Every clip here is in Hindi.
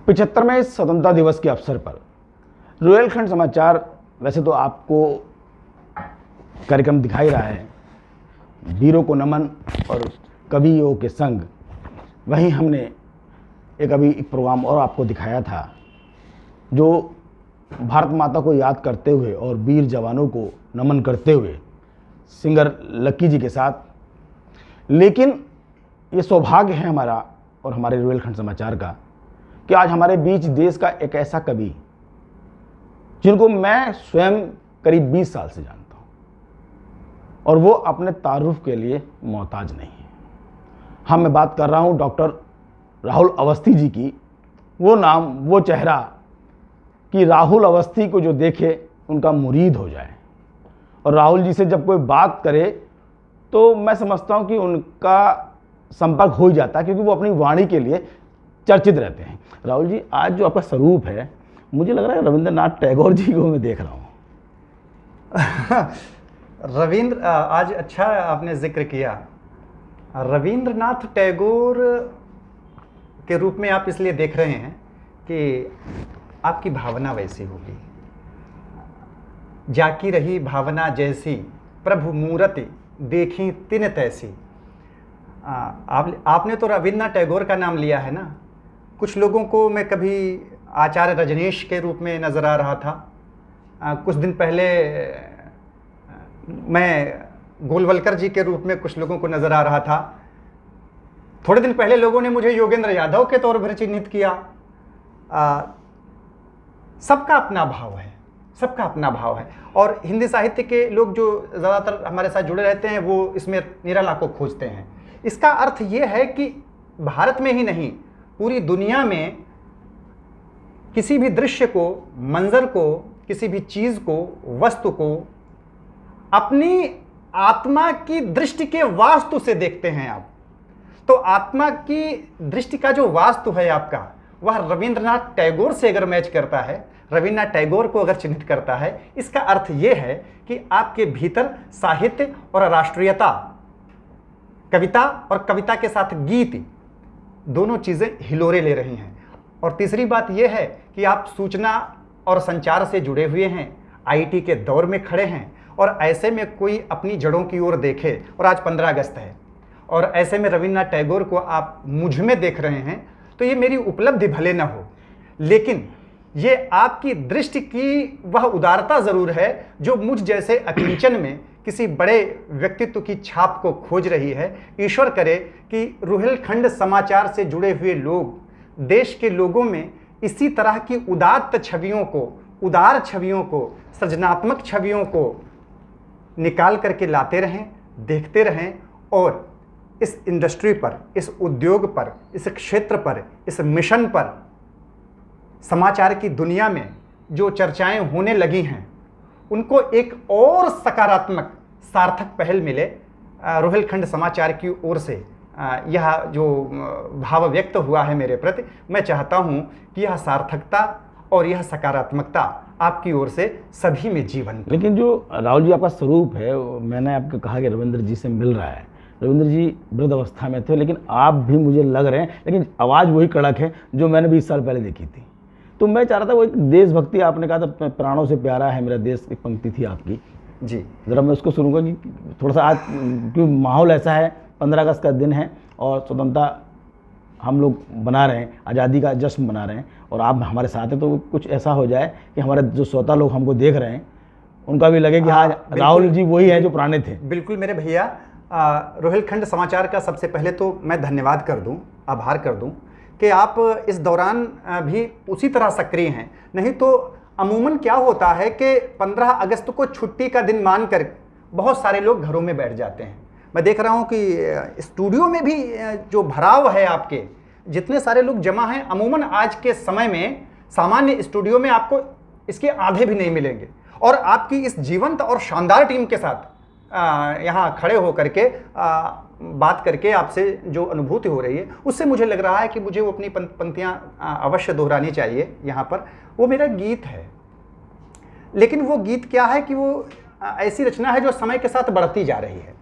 75वें स्वतंत्रता दिवस के अवसर पर रोहिलखंड समाचार वैसे तो आपको कार्यक्रम दिखाई रहा है, वीरों को नमन और कवियों के संग। वहीं हमने अभी एक प्रोग्राम और आपको दिखाया था जो भारत माता को याद करते हुए और वीर जवानों को नमन करते हुए सिंगर लक्की जी के साथ। लेकिन ये सौभाग्य है हमारा और हमारे रोहिलखंड समाचार का कि आज हमारे बीच देश का एक ऐसा कवि जिनको मैं स्वयं करीब 20 साल से जानता हूँ और वो अपने तारुफ के लिए मोहताज नहीं है। हाँ, मैं बात कर रहा हूँ डॉक्टर राहुल अवस्थी जी की। वो नाम, वो चेहरा कि राहुल अवस्थी को जो देखे उनका मुरीद हो जाए। और राहुल जी से जब कोई बात करे तो मैं समझता हूँ कि उनका संपर्क हो ही जाता है, क्योंकि वो अपनी वाणी के लिए चर्चित रहते हैं। राहुल जी, आज जो आपका स्वरूप है, मुझे लग रहा है रविंद्रनाथ टैगोर जी को मैं देख रहा हूँ। रविंद्र, आज अच्छा आपने जिक्र किया। रविंद्रनाथ टैगोर के रूप में आप इसलिए देख रहे हैं कि आपकी भावना वैसी होगी। जाकी रही भावना जैसी, प्रभु मूरति देखी तिन तैसी। आपने तो रविंद्रनाथ टैगोर का नाम लिया है ना। कुछ लोगों को मैं कभी आचार्य रजनीश के रूप में नज़र आ रहा था। कुछ दिन पहले मैं गोलवलकर जी के रूप में कुछ लोगों को नज़र आ रहा था। थोड़े दिन पहले लोगों ने मुझे योगेंद्र यादव के तौर पर चिन्हित किया। सबका अपना भाव है, सबका अपना भाव है। और हिंदी साहित्य के लोग जो ज़्यादातर हमारे साथ जुड़े रहते हैं वो इसमें निराला को खोजते हैं। इसका अर्थ ये है कि भारत में ही नहीं, पूरी दुनिया में किसी भी दृश्य को, मंजर को, किसी भी चीज़ को, वस्तु को अपनी आत्मा की दृष्टि के वास्तु से देखते हैं आप। तो आत्मा की दृष्टि का जो वास्तु है आपका, वह रविंद्रनाथ टैगोर से अगर मैच करता है, रविन्द्रनाथ टैगोर को अगर चिन्हित करता है, इसका अर्थ यह है कि आपके भीतर साहित्य और राष्ट्रीयता, कविता और कविता के साथ गीत, दोनों चीज़ें हिलोरे ले रही हैं। और तीसरी बात यह है कि आप सूचना और संचार से जुड़े हुए हैं, आईटी के दौर में खड़े हैं। और ऐसे में कोई अपनी जड़ों की ओर देखे, और आज 15 अगस्त है, और ऐसे में रविन्द्रनाथ टैगोर को आप मुझ में देख रहे हैं, तो ये मेरी उपलब्धि भले न हो, लेकिन ये आपकी दृष्टि की वह उदारता ज़रूर है जो मुझ जैसे अकिंचन में किसी बड़े व्यक्तित्व की छाप को खोज रही है। ईश्वर करे कि रोहिलखंड समाचार से जुड़े हुए लोग देश के लोगों में इसी तरह की उदात्त छवियों को, उदार छवियों को, सृजनात्मक छवियों को निकाल करके लाते रहें, देखते रहें। और इस इंडस्ट्री पर, इस उद्योग पर, इस क्षेत्र पर, इस मिशन पर समाचार की दुनिया में जो चर्चाएं होने लगी हैं, उनको एक और सकारात्मक सार्थक पहल मिले। रोहिलखंड समाचार की ओर से यह जो भाव व्यक्त हुआ है मेरे प्रति, मैं चाहता हूं कि यह सार्थकता और यह सकारात्मकता आपकी ओर से सभी में जीवन। लेकिन जो राहुल जी आपका स्वरूप है, मैंने आपको कहा कि रविंद्र जी से मिल रहा है। रविंद्र जी वृद्ध अवस्था में थे, लेकिन आप भी मुझे लग रहे हैं, लेकिन आवाज़ वही कड़क है जो मैंने 20 साल पहले देखी थी। तो मैं चाह रहा था वो एक देशभक्ति, आपने कहा था प्राणों से प्यारा है मेरा देश, एक पंक्ति थी आपकी जी। ज़रा मैं उसको सुनूंगा कि थोड़ा सा आज, क्योंकि माहौल ऐसा है, 15 अगस्त का दिन है और स्वतंत्रता हम लोग बना रहे हैं, आज़ादी का जश्न मना रहे हैं, और आप हमारे साथ हैं, तो कुछ ऐसा हो जाए कि हमारे जो श्रोता लोग हमको देख रहे हैं उनका भी लगे कि हाँ, राहुल जी वही हैं जो पुराने थे। बिल्कुल मेरे भैया, रोहिलखंड समाचार का सबसे पहले तो मैं धन्यवाद कर दूं, आभार कर दूं कि आप इस दौरान भी उसी तरह सक्रिय हैं। नहीं तो अमूमन क्या होता है कि 15 अगस्त को छुट्टी का दिन मानकर बहुत सारे लोग घरों में बैठ जाते हैं। मैं देख रहा हूं कि स्टूडियो में भी जो भराव है, आपके जितने सारे लोग जमा हैं, अमूमन आज के समय में सामान्य स्टूडियो में आपको इसके आधे भी नहीं मिलेंगे। और आपकी इस जीवंत और शानदार टीम के साथ यहाँ खड़े होकर के बात करके आपसे जो अनुभूति हो रही है, उससे मुझे लग रहा है कि मुझे वो अपनी पंक्तियाँ अवश्य दोहरानी चाहिए यहाँ पर। वो मेरा गीत है, लेकिन वो गीत क्या है कि वो ऐसी रचना है जो समय के साथ बढ़ती जा रही है।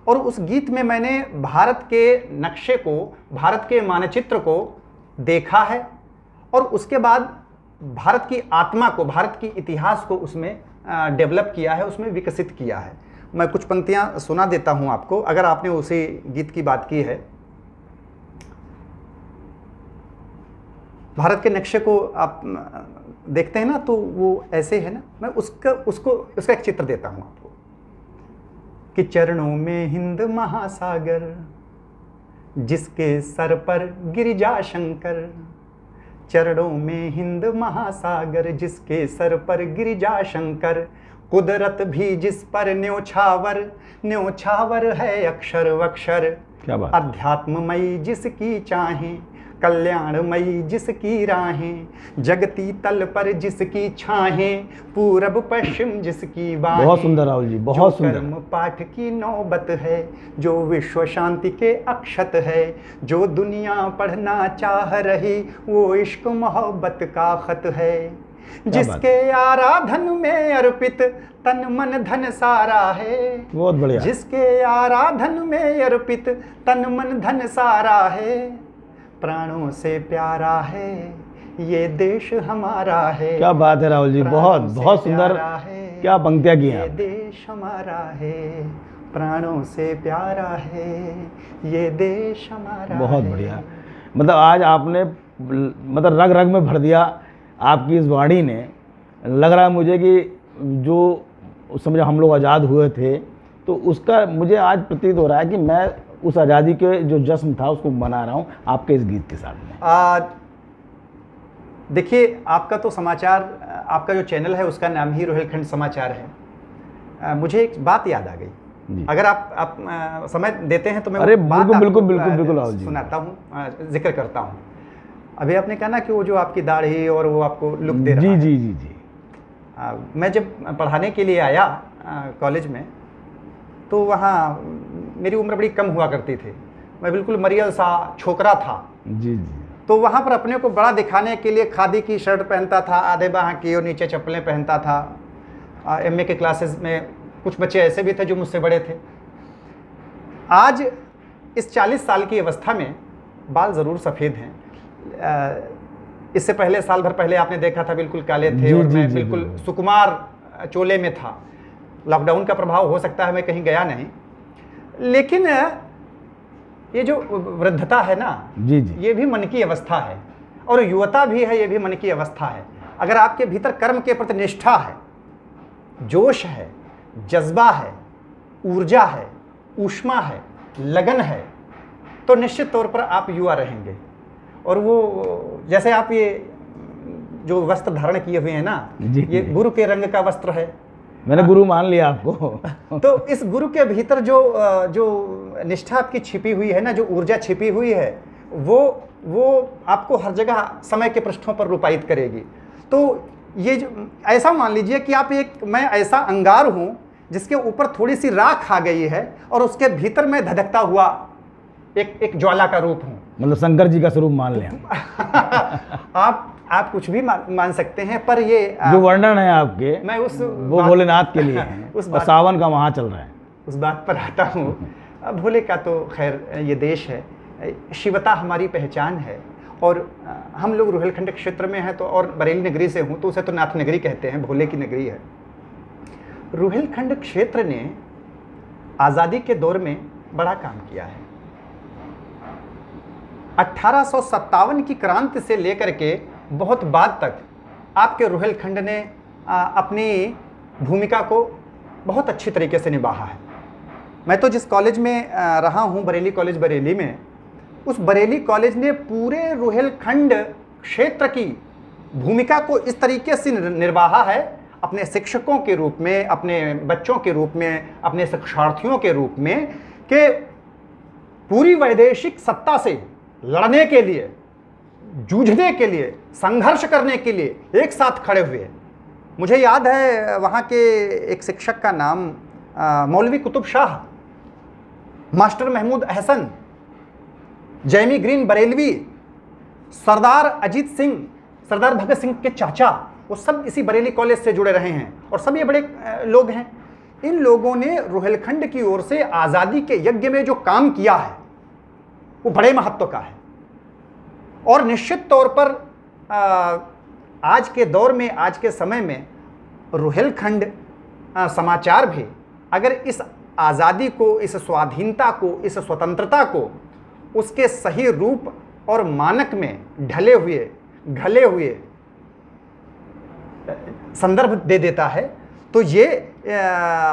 और उस गीत में मैंने भारत के नक्शे को, भारत के मानचित्र को देखा है और उसके बाद भारत की आत्मा को, भारत की इतिहास को उसमें डेवलप किया है, उसमें विकसित किया है। मैं कुछ पंक्तियां सुना देता हूं आपको, अगर आपने उसी गीत की बात की है। भारत के नक्शे को आप देखते हैं ना, तो वो ऐसे है ना, मैं उसका एक चित्र देता हूं आपको कि चरणों में हिंद महासागर, जिसके सर पर गिरिजा शंकर, चरणों में हिंद महासागर, जिसके सर पर गिरिजा शंकर, कुदरत भी जिस पर न्योछावर, न्योछावर है अक्षर वक्षर, क्या बात। अध्यात्ममयी जिसकी चाहें, कल्याणमयी जिसकी राहें, जगती तल पर जिसकी छाहें, पूरब पश्चिम जिसकी बाहें। बहुत सुंदर राहुल जी, बहुत सुंदर। कर्म पाठ की नौबत है, जो विश्व शांति के अक्षत है, जो दुनिया पढ़ना चाह रही, वो इश्क मोहब्बत का खत है, जिसके आराधन में अर्पित तन मन धन सारा है। बहुत बढ़िया। जिसके आराधन में अर्पित तन मन धन सारा है, प्राणों से प्यारा है ये देश हमारा है। क्या बात है राहुल जी, बहुत बहुत सुंदर, क्या पंक्तियां की हैं ये आप। देश हमारा है, प्राणों से प्यारा है ये देश हमारा। बहुत बढ़िया। मतलब आज आपने मतलब रग रग में भर दिया आपकी इस वाणी ने। लग रहा है मुझे कि जो उस समय हम लोग आज़ाद हुए थे, तो उसका मुझे आज प्रतीत हो रहा है कि मैं उस आज़ादी के जो जश्न था उसको मना रहा हूँ आपके इस गीत के साथ में। देखिए, आपका तो समाचार, आपका जो चैनल है उसका नाम ही रोहिलखंड समाचार है। मुझे एक बात याद आ गई, अगर आप समय देते हैं तो मैं अरे बात बिल्कुल राहुल जी सुनाता हूँ, जिक्र करता हूँ। अभी आपने कहा ना कि वो जो आपकी दाढ़ी और वो आपको लुक दे रहा है। जी जी जी जी। मैं जब पढ़ाने के लिए आया कॉलेज में, तो वहाँ मेरी उम्र बड़ी कम हुआ करती थी, मैं बिल्कुल मरियल सा छोकरा था। जी जी। तो वहाँ पर अपने को बड़ा दिखाने के लिए खादी की शर्ट पहनता था, आधे बाह की, और नीचे चप्पलें पहनता था। एमए के क्लासेस में कुछ बच्चे ऐसे भी थे जो मुझसे बड़े थे। आज इस 40 साल की अवस्था में बाल ज़रूर सफ़ेद हैं। इससे पहले, साल भर पहले आपने देखा था बिल्कुल काले थे, और मैं बिल्कुल सुकुमार चोले में था। लॉकडाउन का प्रभाव हो सकता है, मैं कहीं गया नहीं, लेकिन ये जो वृद्धता है ना, जी जी, ये भी मन की अवस्था है, और युवता भी है, ये भी मन की अवस्था है। अगर आपके भीतर कर्म के प्रति निष्ठा है, जोश है, जज्बा है, ऊर्जा है, ऊष्मा है, लगन है, तो निश्चित तौर पर आप युवा रहेंगे। और वो जैसे आप ये जो वस्त्र धारण किए हुए हैं ना, ये गुरु के रंग का वस्त्र है। मैंने गुरु मान लिया आपको। तो इस गुरु के भीतर जो निष्ठा आपकी छिपी हुई है ना, जो ऊर्जा छिपी हुई है, वो आपको हर जगह समय के पृष्ठों पर रूपायित करेगी। तो ये जो, ऐसा मान लीजिए कि आप मैं ऐसा अंगार हूँ जिसके ऊपर थोड़ी सी राख आ गई है, और उसके भीतर मैं धधकता हुआ एक ज्वाला का रूप हूँ। मतलब शंकर जी का स्वरूप मान लें। आप कुछ भी मान सकते हैं, पर ये जो वर्णन है आपके, मैं वो भोलेनाथ के लिए है। और सावन का वहाँ चल रहा है, उस बात पर आता हूँ। भोले का तो खैर ये देश है, शिवता हमारी पहचान है, और हम लोग रोहिलखंड क्षेत्र में हैं, तो और बरेली नगरी से हूँ, तो उसे तो नाथ नगरी कहते हैं, भोले की नगरी है। रोहिलखंड क्षेत्र ने आज़ादी के दौर में बड़ा काम किया है। 1857 की क्रांति से लेकर के बहुत बाद तक आपके रोहिलखंड ने अपनी भूमिका को बहुत अच्छी तरीके से निभाया है। मैं तो जिस कॉलेज में रहा हूँ, बरेली कॉलेज बरेली में, उस बरेली कॉलेज ने पूरे रोहिलखंड क्षेत्र की भूमिका को इस तरीके से निर्वाहा है, अपने शिक्षकों के रूप में, अपने बच्चों के रूप में, अपने शिक्षार्थियों के रूप में, कि पूरी वैदेशिक सत्ता से लड़ने के लिए, जूझने के लिए, संघर्ष करने के लिए एक साथ खड़े हुए। मुझे याद है वहाँ के एक शिक्षक का नाम मौलवी कुतुब शाह, मास्टर महमूद अहसन, जैमी ग्रीन बरेलवी, सरदार अजीत सिंह, सरदार भगत सिंह के चाचा, वो सब इसी बरेली कॉलेज से जुड़े रहे हैं, और सब ये बड़े लोग हैं। इन लोगों ने रोहिलखंड की ओर से आज़ादी के यज्ञ में जो काम किया है वो बड़े महत्व का है। और निश्चित तौर पर आज के दौर में, आज के समय में रुहेलखंड समाचार भी अगर इस आज़ादी को, इस स्वाधीनता को, इस स्वतंत्रता को उसके सही रूप और मानक में ढले हुए, घले हुए संदर्भ दे देता है, तो ये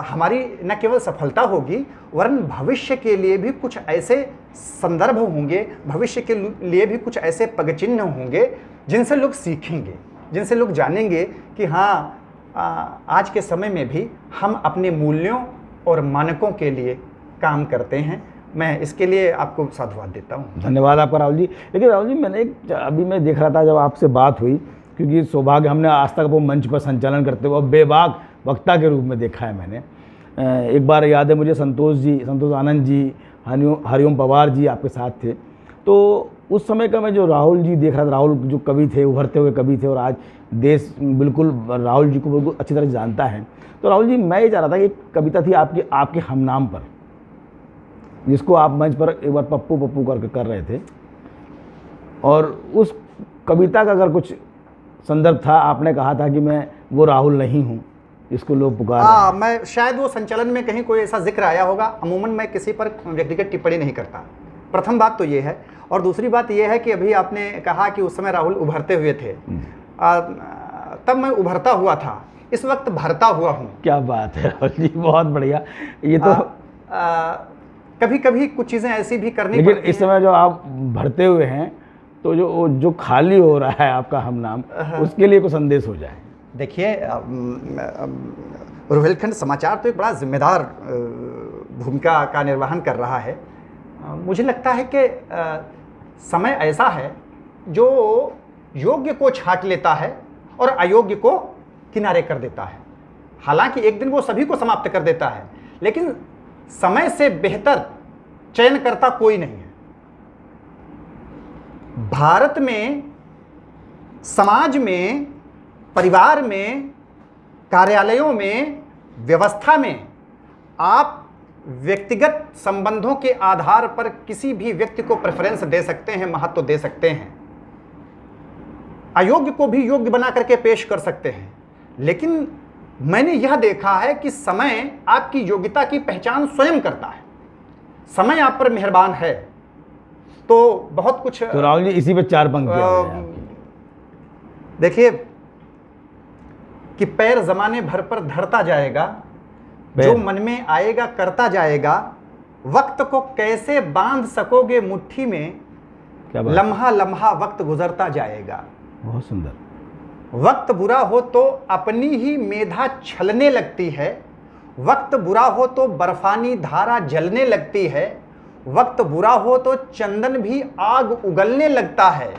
हमारी न केवल सफलता होगी वरन भविष्य के लिए भी कुछ ऐसे संदर्भ होंगे, भविष्य के लिए भी कुछ ऐसे पगचिन्ह होंगे जिनसे लोग सीखेंगे, जिनसे लोग जानेंगे कि हाँ, आज के समय में भी हम अपने मूल्यों और मानकों के लिए काम करते हैं। मैं इसके लिए आपको साधुवाद देता हूँ। धन्यवाद आपका राहुल जी। लेकिन राहुल जी, अभी मैं देख रहा था जब आपसे बात हुई, क्योंकि सौभाग्य हमने आज तक वो मंच पर संचालन करते हुए बेबाक वक्ता के रूप में देखा है मैंने। एक बार याद है मुझे, संतोष आनंद जी, हरिओम पवार जी आपके साथ थे। तो उस समय का मैं जो राहुल जी देख रहा था, राहुल जो कवि थे, उभरते हुए कवि थे, और आज देश बिल्कुल राहुल जी को बिल्कुल अच्छी तरह जानता है। तो राहुल जी, मैं ये चाह रहा था कि एक कविता थी आपके हम नाम पर, जिसको आप मंच पर एक बार पप्पू पप्पू करके कर रहे थे, और उस कविता का अगर कुछ संदर्भ था, आपने कहा था कि मैं वो राहुल नहीं हूँ इसको लोग पुकार रहे हैं। मैं शायद वो संचालन में कहीं कोई ऐसा जिक्र आया होगा। अमूमन मैं किसी पर व्यक्तिगत टिप्पणी नहीं करता, प्रथम बात तो ये है। और दूसरी बात ये है कि अभी आपने कहा कि उस समय राहुल उभरते हुए थे, तब मैं उभरता हुआ था, इस वक्त भरता हुआ हूँ। क्या बात है राहुल जी, बहुत बढ़िया। ये तो कभी कभी कुछ चीज़ें ऐसी भी करनी लेकिन पड़ती इस समय जो आप भरते हुए हैं, तो जो खाली हो रहा है आपका हम नाम, उसके लिए कोई संदेश हो जाए। देखिए, रुहेलखंड समाचार तो एक बड़ा जिम्मेदार भूमिका का निर्वहन कर रहा है। मुझे लगता है कि समय ऐसा है जो योग्य को छांट लेता है और अयोग्य को किनारे कर देता है। हालांकि एक दिन वो सभी को समाप्त कर देता है, लेकिन समय से बेहतर चयन करता कोई नहीं है। भारत में, समाज में, परिवार में, कार्यालयों में, व्यवस्था में आप व्यक्तिगत संबंधों के आधार पर किसी भी व्यक्ति को प्रेफरेंस दे सकते हैं, महत्व दे सकते हैं, अयोग्य को भी योग्य बना करके पेश कर सकते हैं। लेकिन मैंने यह देखा है कि समय आपकी योग्यता की पहचान स्वयं करता है। समय आप पर मेहरबान है तो बहुत कुछ। तो राहुल जी, इसी पे 4 पंक्तियां देखिए कि पैर जमाने भर पर धरता जाएगा, जो मन में आएगा करता जाएगा, वक्त को कैसे बांध सकोगे मुट्ठी में, लम्हा लम्हा वक्त गुजरता जाएगा। बहुत सुंदर। वक्त बुरा हो तो अपनी ही मेधा छलने लगती है, वक्त बुरा हो तो बर्फानी धारा जलने लगती है, वक्त बुरा हो तो चंदन भी आग उगलने लगता है,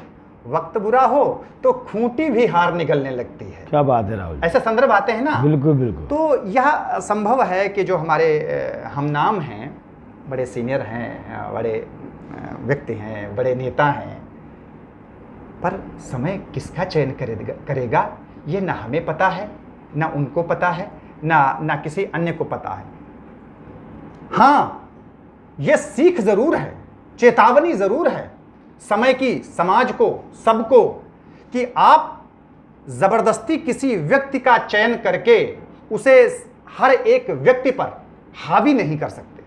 वक्त बुरा हो तो खूंटी भी हार निकलने लगती है। क्या बात है राहुल, ऐसे संदर्भ आते हैं ना। बिल्कुल बिल्कुल। तो यह संभव है कि जो हमारे हम नाम हैं, बड़े सीनियर हैं, बड़े व्यक्ति हैं, बड़े नेता हैं, पर समय किसका चयन करेगा ये ना हमें पता है, ना उनको पता है, ना किसी अन्य को पता है। हाँ, यह सीख जरूर है, चेतावनी जरूर है समय की, समाज को, सबको, कि आप जबरदस्ती किसी व्यक्ति का चयन करके उसे हर एक व्यक्ति पर हावी नहीं कर सकते,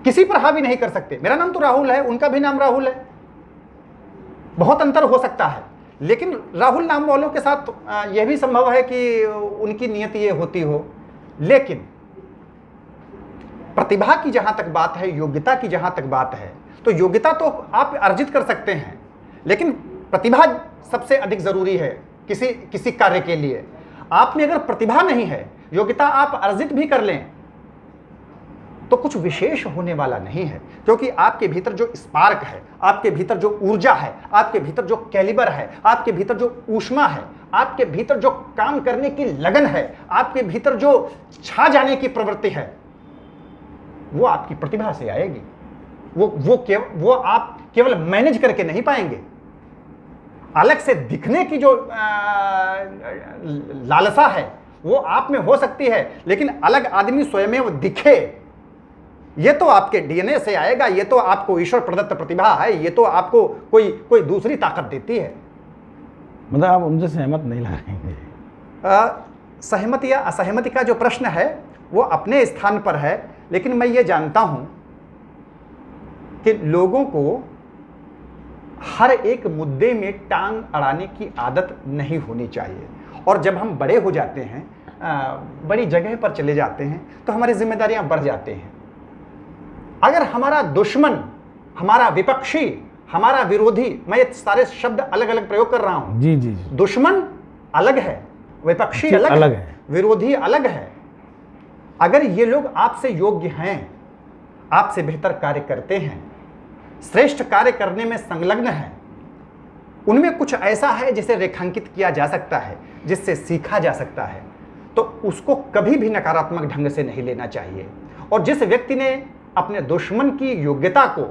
किसी पर हावी नहीं कर सकते। मेरा नाम तो राहुल है, उनका भी नाम राहुल है, बहुत अंतर हो सकता है, लेकिन राहुल नाम वालों के साथ यह भी संभव है कि उनकी नियत ये होती हो। लेकिन प्रतिभा की जहां तक बात है, योग्यता की जहां तक बात है, तो योग्यता तो आप अर्जित कर सकते हैं, लेकिन प्रतिभा सबसे अधिक जरूरी है किसी कार्य के लिए। आप में अगर प्रतिभा नहीं है, योग्यता आप अर्जित भी कर लें तो कुछ विशेष होने वाला नहीं है, क्योंकि आपके भीतर जो स्पार्क है, आपके भीतर जो ऊर्जा है, आपके भीतर जो कैलिबर है, आपके भीतर जो ऊष्मा है, आपके भीतर जो काम करने की लगन है, आपके भीतर जो छा जाने की प्रवृत्ति है, वो आपकी प्रतिभा से आएगी। वो आप केवल मैनेज करके नहीं पाएंगे। अलग से दिखने की जो लालसा है वो आप में हो सकती है, लेकिन अलग आदमी स्वयं वो दिखे ये तो आपके डीएनए से आएगा, ये तो आपको ईश्वर प्रदत्त प्रतिभा है, ये तो आपको कोई दूसरी ताकत देती है। मतलब आप उनसे सहमत नहीं लग रहे हैं? सहमति या असहमति का जो प्रश्न है वो अपने स्थान पर है, लेकिन मैं ये जानता हूं कि लोगों को हर एक मुद्दे में टांग अड़ाने की आदत नहीं होनी चाहिए। और जब हम बड़े हो जाते हैं, बड़ी जगह पर चले जाते हैं, तो हमारी जिम्मेदारियां बढ़ जाती हैं। अगर हमारा दुश्मन, हमारा विपक्षी, हमारा विरोधी, मैं ये सारे शब्द अलग अलग प्रयोग कर रहा हूं। जी जी जी। दुश्मन अलग है, विपक्षी अलग है, विरोधी अलग है। अगर ये लोग आपसे योग्य हैं, आपसे बेहतर कार्य करते हैं, श्रेष्ठ कार्य करने में संलग्न है, उनमें कुछ ऐसा है जिसे रेखांकित किया जा सकता है, जिससे सीखा जा सकता है, तो उसको कभी भी नकारात्मक ढंग से नहीं लेना चाहिए। और जिस व्यक्ति ने अपने दुश्मन की योग्यता को,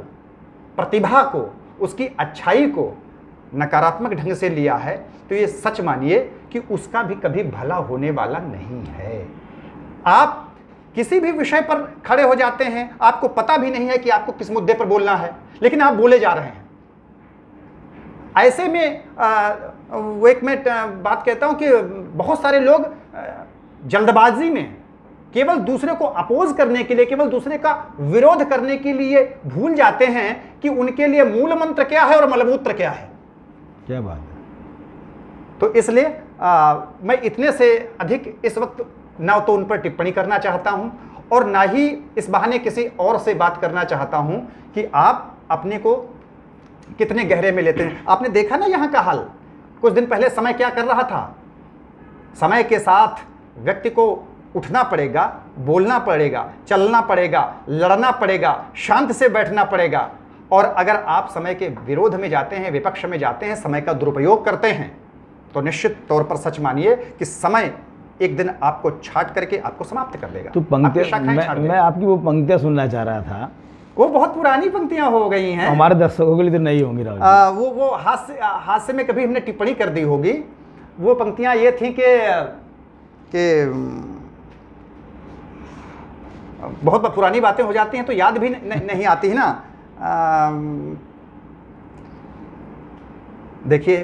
प्रतिभा को, उसकी अच्छाई को नकारात्मक ढंग से लिया है, तो ये सच मानिए कि उसका भी कभी भला होने वाला नहीं है। आप किसी भी विषय पर खड़े हो जाते हैं, आपको पता भी नहीं है कि आपको किस मुद्दे पर बोलना है, लेकिन आप बोले जा रहे हैं। ऐसे में वो एक मैं बात कहता हूं कि बहुत सारे लोग जल्दबाजी में केवल दूसरे को अपोज करने के लिए, केवल दूसरे का विरोध करने के लिए भूल जाते हैं कि उनके लिए मूल मंत्र क्या है और मलमूत्र क्या है। क्या बात है। तो इसलिए मैं इतने से अधिक इस वक्त ना तो उन पर टिप्पणी करना चाहता हूं और ना ही इस बहाने किसी और से बात करना चाहता हूं कि आप अपने को कितने गहरे में लेते हैं। आपने देखा ना यहां का हाल, कुछ दिन पहले समय क्या कर रहा था। समय के साथ व्यक्ति को उठना पड़ेगा, बोलना पड़ेगा, चलना पड़ेगा, लड़ना पड़ेगा, शांत से बैठना पड़ेगा। और अगर आप समय के विरोध में जाते हैं, विपक्ष में जाते हैं, समय का दुरुपयोग करते हैं, तो निश्चित तौर पर सच मानिए कि समय एक दिन आपको छाट करके आपको समाप्त कर देगा। तो पंक्तियां, मैं आपकी वो पंक्तियां सुनना चाह रहा था। वो बहुत पुरानी पंक्तियां हो गई हैं, हमारे दर्शकों के लिए तो नहीं होंगी राहुल जी। वो हास्य में कभी हमने टिप्पणी कर दी होगी। वो पंक्तियां ये थी कि बहुत पुरानी बातें हो जाती हैं तो याद भी नहीं आती है ना। देखिए,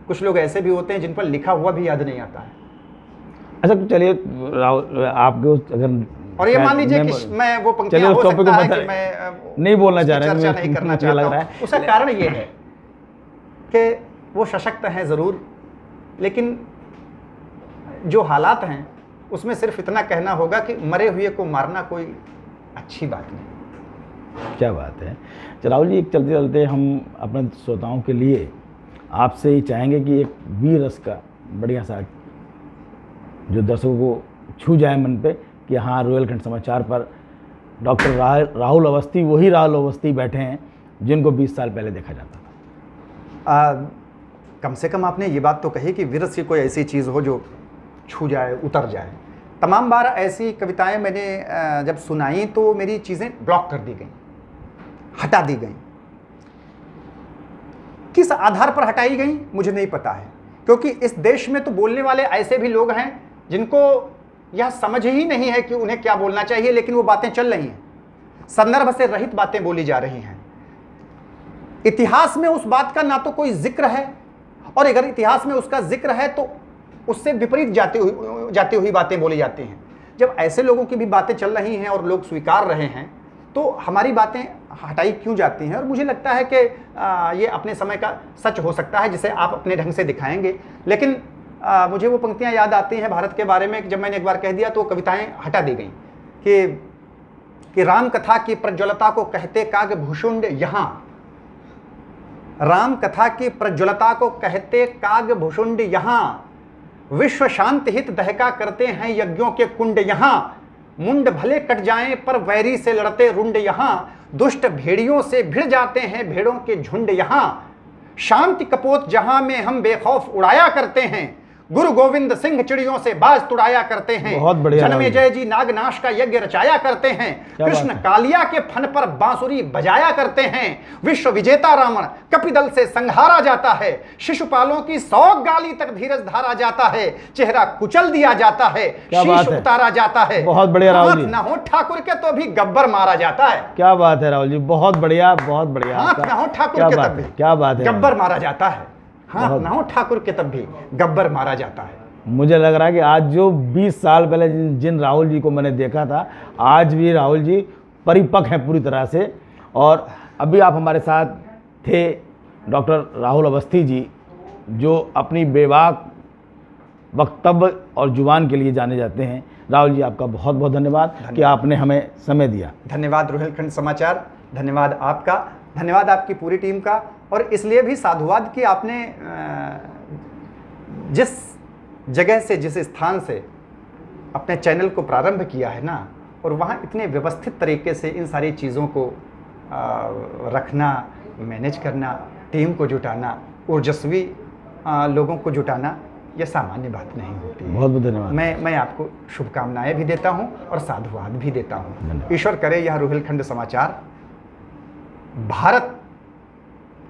कुछ लोग ऐसे भी होते हैं जिन पर लिखा हुआ भी याद नहीं आता है। अच्छा तो चलिए राहुल, आपके अगर, और ये मान लीजिए कि मैं वो पंक्तियां हो सकता है कि मैं नहीं बोलना चाह रहा, चर्चा नहीं करना चाहता हूं। उसका कारण ये है कि वो सशक्त हैं ज़रूर, लेकिन जो हालात हैं उसमें सिर्फ इतना कहना होगा कि मरे हुए को मारना कोई अच्छी बात नहीं। क्या बात है। राहुल जी, एक चलते चलते हम अपने श्रोताओं के लिए आपसे ही चाहेंगे कि एक वीर रस का बढ़िया सा जो दर्शकों को छू जाए मन पे कि हाँ, रोहिलखंड समाचार पर डॉक्टर राहुल अवस्थी वही राहुल अवस्थी बैठे हैं जिनको 20 साल पहले देखा जाता था। कम से कम आपने ये बात तो कही कि वीर रस की कोई ऐसी चीज़ हो जो छू जाए, उतर जाए। तमाम बार ऐसी कविताएं मैंने जब सुनाई तो मेरी चीज़ें ब्लॉक कर दी गई, हटा दी गई। किस आधार पर हटाई गई मुझे नहीं पता है, क्योंकि इस देश में तो बोलने वाले ऐसे भी लोग हैं जिनको यह समझ ही नहीं है कि उन्हें क्या बोलना चाहिए, लेकिन वो बातें चल रही हैं, संदर्भ से रहित बातें बोली जा रही हैं। इतिहास में उस बात का ना तो कोई जिक्र है, और अगर इतिहास में उसका जिक्र है तो उससे विपरीत जाती हुई बातें बोली जाती हैं। जब ऐसे लोगों की भी बातें चल रही हैं और लोग स्वीकार रहे हैं, तो हमारी बातें हटाई क्यों जाती हैं? और मुझे लगता है कि ये अपने समय का सच हो सकता है जिसे आप अपने ढंग से दिखाएंगे। लेकिन मुझे वो पंक्तियां याद आती हैं भारत के बारे में, जब मैंने एक बार कह दिया तो कविताएं हटा दी गई कि राम कथा की प्रज्वलता को कहते काग भूषुंड यहाँ, राम कथा की प्रज्वलता को कहते काग भूषुंड यहाँ, विश्व शांति हित दहका करते हैं यज्ञों के कुंड यहाँ, मुंड भले कट जाएं पर वैरी से लड़ते रुंड यहाँ, दुष्ट भेड़ियों से भिड़ जाते हैं भेड़ों के झुंड यहाँ, शांति कपोत जहां में हम बेखौफ उड़ाया करते हैं, गुरु गोविंद सिंह चिड़ियों से बाज तुड़ाया करते हैं। बहुत बढ़िया जन्मे राहुल जय जी नागनाश का यज्ञ रचाया करते हैं। क्या कृष्ण बात है। कालिया के फन पर बांसुरी बजाया करते हैं। विश्व विजेता रावण कपिदल से संहारा जाता है। शिशुपालों की 100 गाली तक धीरज धारा जाता है। चेहरा कुचल दिया जाता है, क्या बात शीश है। उतारा जाता है। बहुत बढ़िया राहुल हाथ जी। ना हो ठाकुर के तो भी गब्बर मारा जाता है। क्या बात है राहुल जी, बहुत बढ़िया, बहुत बढ़िया। हाथ क्या- ना हो ठाकुर क्या के बात तब भी है, क्या बात है। गब्बर मारा जाता है। हाथ बहुत- ना हो ठाकुर के तब भी गब्बर मारा जाता है। मुझे लग रहा है कि आज जो 20 साल पहले जिन राहुल जी को मैंने देखा था, आज भी राहुल जी परिपक्व हैं पूरी तरह से। और अभी आप हमारे साथ थे डॉक्टर राहुल अवस्थी जी, जो अपनी बेबाक वक्तव्य और जुबान के लिए जाने जाते हैं। राहुल जी, आपका बहुत बहुत धन्यवाद कि आपने हमें समय दिया। धन्यवाद रुहेलखंड समाचार, धन्यवाद आपका, धन्यवाद आपकी पूरी टीम का। और इसलिए भी साधुवाद कि आपने जिस जगह से, जिस स्थान से अपने चैनल को प्रारंभ किया है ना, और वहाँ इतने व्यवस्थित तरीके से इन सारी चीज़ों को रखना, मैनेज करना, टीम को जुटाना, ऊर्जस्वी लोगों को जुटाना, ये सामान्य बात नहीं होती है। बहुत बहुत धन्यवाद। मैं आपको शुभकामनाएं भी देता हूं और साधुवाद भी देता हूं। धन्यवाद। ईश्वर करे यह रुहेलखंड समाचार भारत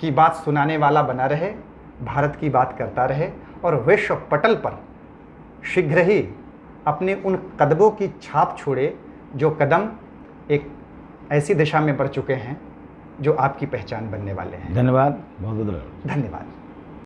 की बात सुनाने वाला बना रहे, भारत की बात करता रहे, और विश्व पटल पर शीघ्र ही अपने उन कदमों की छाप छोड़े जो कदम एक ऐसी दिशा में बढ़ चुके हैं जो आपकी पहचान बनने वाले हैं। धन्यवाद, बहुत बहुत धन्यवाद। धन्यवाद।